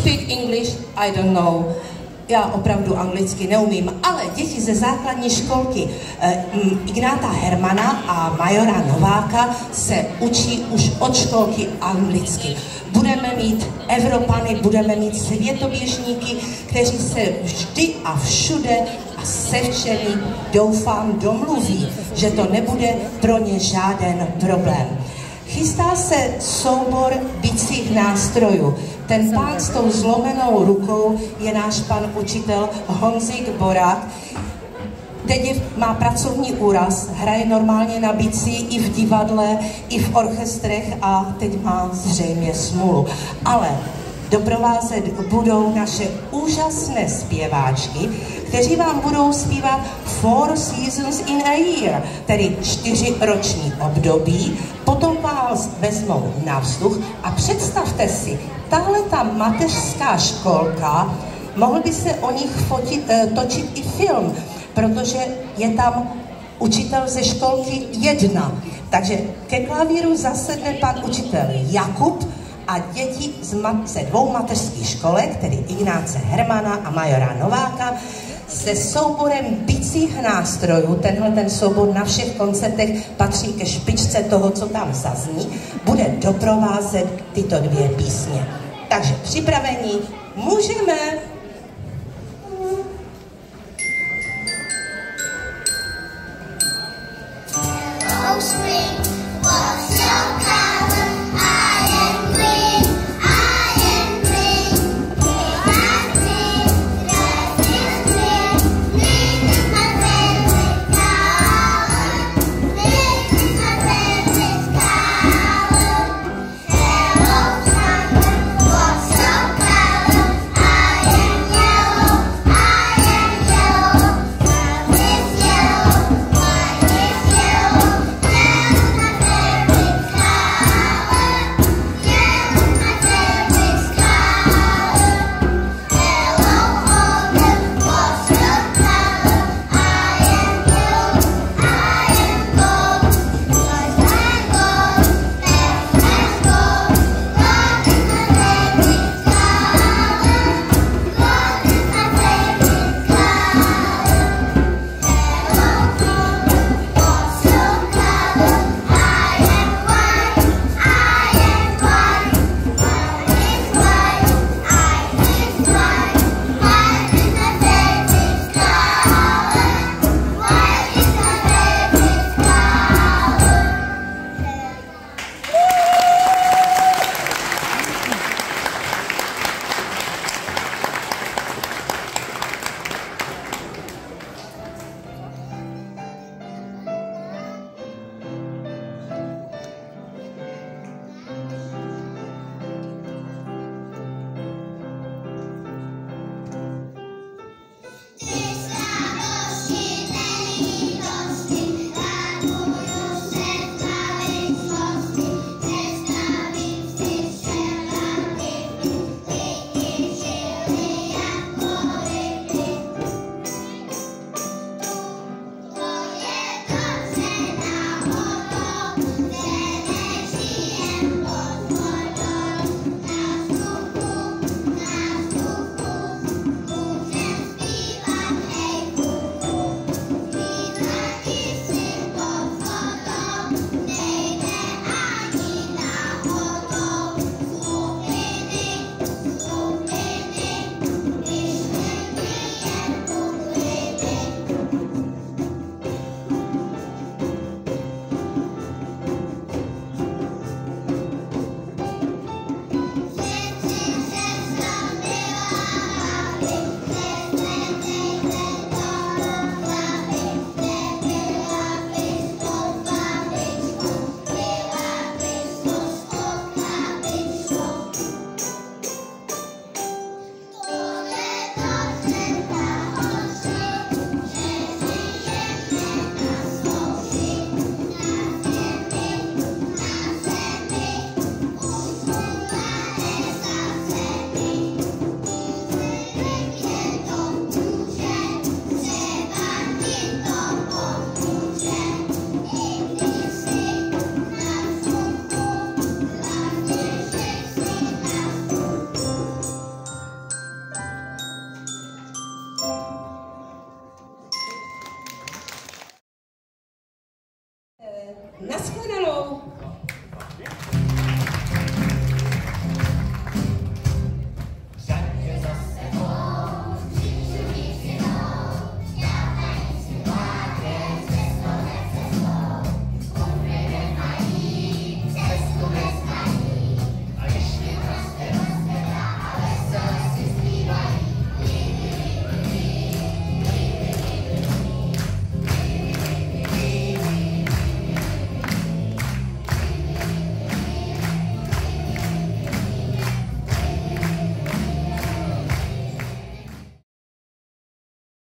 speak English? I don't know. Já opravdu anglicky neumím, ale děti ze základní školky Ignáta Hermana a Majora Nováka se učí už od školky anglicky. Budeme mít Evropany, budeme mít světoběžníky, kteří se vždy a všude a se všemi, doufám, domluví, že to nebude pro ně žáden problém. Chystá se soubor bicích nástrojů. Ten pán s tou zlomenou rukou je náš pan učitel Honzik Borák. Teď má pracovní úraz, hraje normálně na bicí i v divadle, i v orchestrech a teď má zřejmě smůlu. Ale doprovázet budou naše úžasné zpěváčky, kteří vám budou zpívat 4 seasons in a year, tedy 4 roční období, potom vás vezmou na vzduch a představte si, tahle ta mateřská školka, mohl by se o nich točit i film, protože je tam učitel ze školky 1. Takže ke klavíru zasedne pan učitel Jakub a děti ze 2 mateřských školek, tedy Ignáce Hermana a Majora Nováka, se souborem bicích nástrojů, ten soubor na všech koncertech patří ke špičce toho, co tam zazní, bude doprovázet tyto 2 písně. Takže připravení, můžeme. Oh, spring.